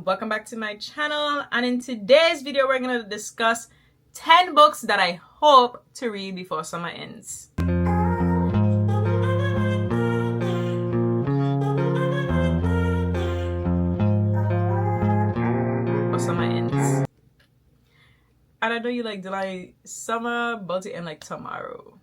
welcome back to my channel, and in today's video we're going to discuss 10 books that I hope to read before summer ends. And I know you like July, summer about to end like tomorrow.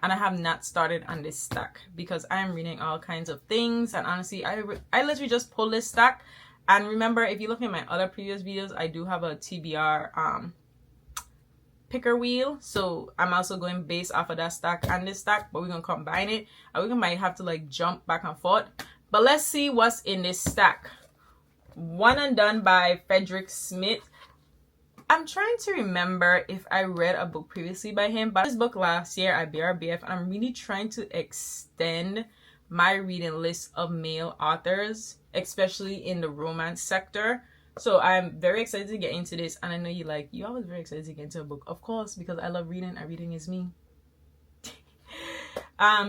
And I have not started on this stack because I am reading all kinds of things, and honestly I literally just pulled this stack. And remember, if you look at my other previous videos, I do have a TBR picker wheel, so I'm also going based off of that stack and this stack, but we're gonna combine it and we might have to like jump back and forth. But let's see what's in this stack. One and Done by Frederick Smith. I'm trying to remember if I read a book previously by him, but this book last year at BRBF. I'm really trying to extend my reading list of male authors, especially in the romance sector. So I'm very excited to get into this, and I know you always very excited to get into a book, of course, because I love reading and reading is me.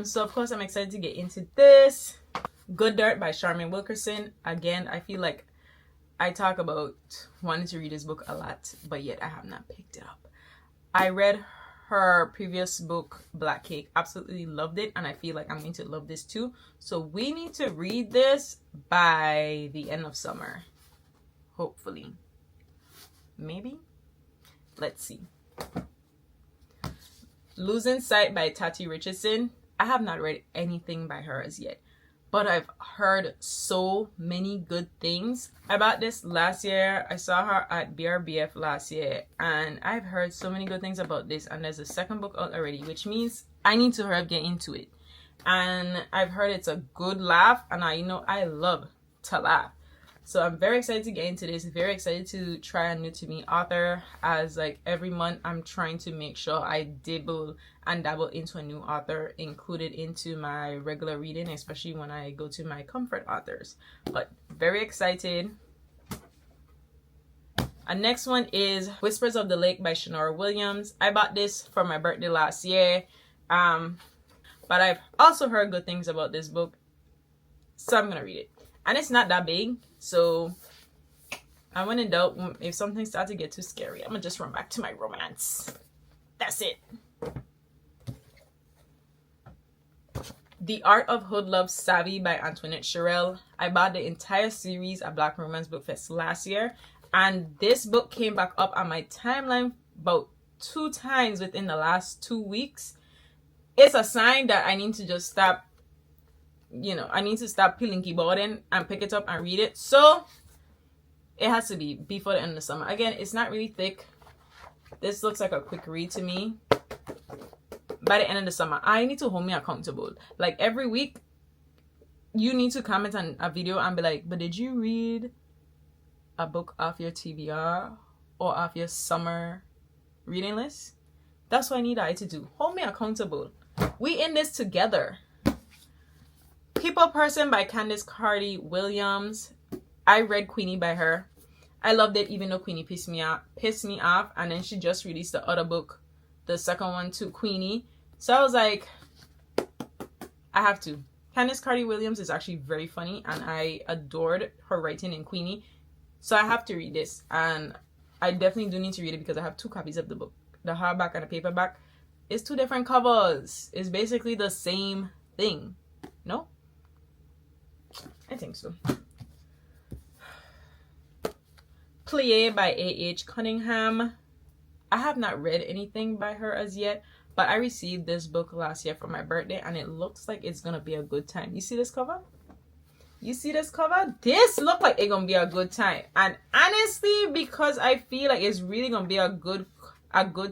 So of course I'm excited to get into this. Good Dirt by Charmaine Wilkerson. Again, I feel like I talk about wanting to read this book a lot, but yet I have not picked it up. I read her previous book, Black Cake. Absolutely loved it, and I feel like I'm going to love this too. So we need to read this by the end of summer. Hopefully. Maybe? Let's see. Losing Sight by Tati Richardson. I have not read anything by her as yet, but I've heard so many good things about this. Last year, I saw her at BRBF last year, and I've heard so many good things about this, and there's a second book out already, which means I need to hurry up get into it. And I've heard it's a good laugh, and I love to laugh. So I'm very excited to get into this, very excited to try a new to me author, as like every month I'm trying to make sure I dibble and dabble into a new author included into my regular reading, especially when I go to my comfort authors. But very excited. And next one is Whispers of the Lake by Shanora Williams. I bought this for my birthday last year, but I've also heard good things about this book, so I'm gonna read it. And it's not that big, so I when in doubt, if something starts to get too scary, I'm gonna just run back to my romance. That's it. The Art of Hood Love Savvy by Antoinette Sherrill. I bought the entire series at Black Romance Book Fest last year, and this book came back up on my timeline about 2 times within the last 2 weeks. It's a sign that I need to just stop. I need to stop peeling keyboarding and pick it up and read it. So it has to be before the end of the summer. Again, it's not really thick. This looks like a quick read to me. By the end of the summer, I need to hold me accountable. Like every week, you need to comment on a video and be like, but did you read a book off your TBR or off your summer reading list? That's what I need I to do. Hold me accountable. We in this together. People Person by Candice Carty Williams. I read Queenie by her. I loved it, even though Queenie pissed me off, and then she just released the other book, the second one to Queenie. So I was like, I have to. Candice Carty Williams is actually very funny, and I adored her writing in Queenie. So I have to read this, and I definitely do need to read it because I have 2 copies of the book. The hardback and the paperback. It's 2 different covers. It's basically the same thing. No? I think so. Plie by A.H. Cunningham. I have not read anything by her as yet, but I received this book last year for my birthday, and it looks like it's gonna be a good time. You see this cover? You see this cover? This look like it's gonna be a good time. And honestly, because I feel like it's really gonna be a good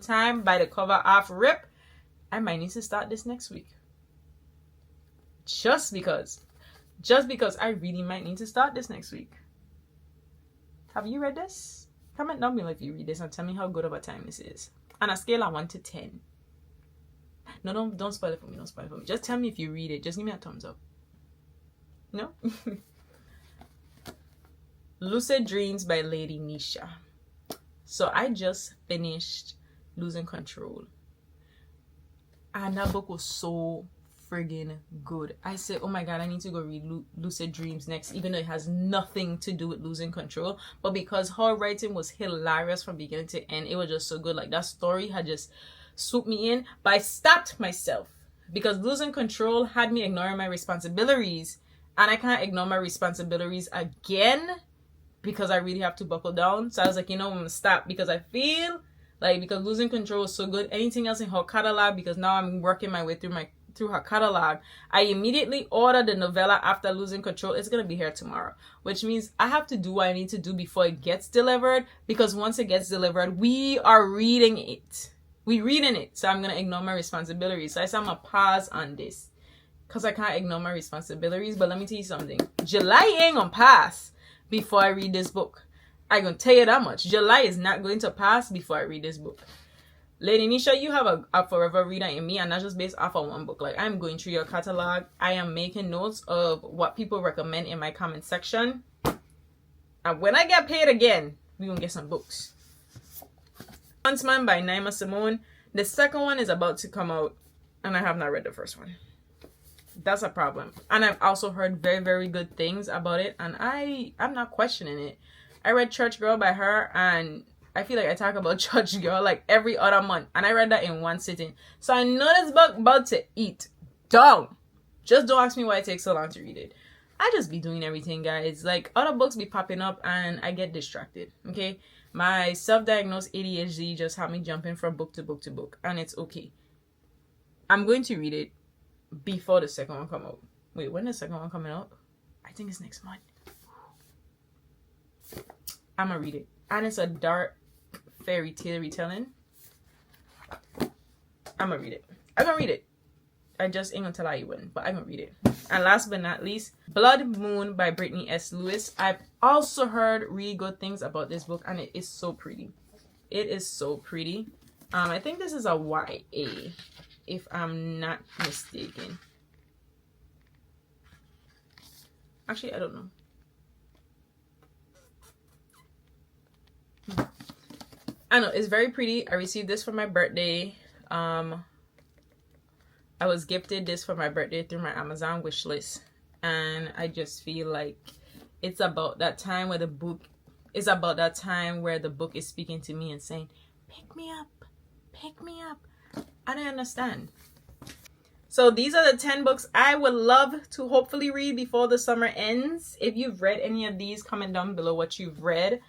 time by the cover off rip, I might need to start this next week. Just because I really might need to start this next week. Have you read this? Comment down below if you read this and tell me how good of a time this is. On a scale of 1 to 10. No, don't spoil it for me. Don't spoil it for me. Just tell me if you read it. Just give me a thumbs up. No? Lucid Dreams by Lady Nisha. So I just finished Losing Control, and that book was so friggin' good. I said, oh my god, I need to go read Lucid Dreams next, even though it has nothing to do with losing control. But because her writing was hilarious from beginning to end, it was just so good. Like, that story had just swooped me in. But I stopped myself because losing control had me ignoring my responsibilities, and I can't ignore my responsibilities again because I really have to buckle down. So I was like, you know, I'm gonna stop, because I feel like, because losing control is so good, anything else in her catalog, because now I'm working my way through her catalog, I immediately ordered the novella after losing control. It's gonna be here tomorrow, which means I have to do what I need to do before it gets delivered, because once it gets delivered, we are reading it. We reading it. So I'm gonna ignore my responsibilities. So I said I'm gonna pause on this because I can't ignore my responsibilities. But let me tell you something. July ain't gonna pass before I read this book. I'm gonna tell you that much. July is not going to pass before I read this book. Lady Nisha, you have a forever reader in me, and not just based off of one book. Like, I'm going through your catalog. I am making notes of what people recommend in my comment section. And when I get paid again, we're gonna get some books. Huntsman by Naima Simone. The second one is about to come out, and I have not read the first one. That's a problem. And I've also heard very, very good things about it, and I'm not questioning it. I read Church Girl by her, and I feel like I talk about Church Girl like every other month, and I read that in one sitting. So I know this book about to eat down. Just don't ask me why it takes so long to read it. I just be doing everything, guys. Like, other books be popping up, and I get distracted, okay? My self-diagnosed ADHD just had me jumping from book to book to book, and it's okay. I'm going to read it before the second one come out. Wait, when is the second one coming out? I think it's next month. I'm gonna read it. And it's a dark fairy tale retelling. I'm gonna read it. I'm gonna read it. I just ain't gonna tell you when, but I'm gonna read it. And last but not least, Blood Moon by Brittany S. Lewis. I've also heard really good things about this book, and it is so pretty. It is so pretty. I think this is a YA, if I'm not mistaken. Actually, I don't know. I know, it's very pretty. I received this for my birthday. I was gifted this for my birthday through my Amazon wish list, and I just feel like it's about that time where the book is speaking to me and saying, pick me up, pick me up. And I understand. So these are the 10 books I would love to hopefully read before the summer ends. If you've read any of these, comment down below what you've read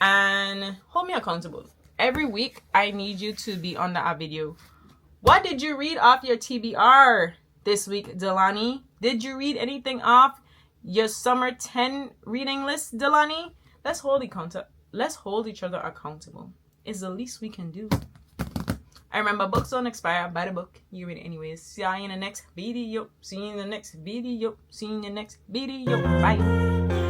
and hold me accountable. Every week, I need you to be on that video. What did you read off your TBR this week, Delani? Did you read anything off your summer 10 reading list, Delani? Let's hold each other accountable. It's the least we can do. I remember, books don't expire. Buy the book. You read it anyways. See you in the next video. See you in the next video. See you in the next video. Bye.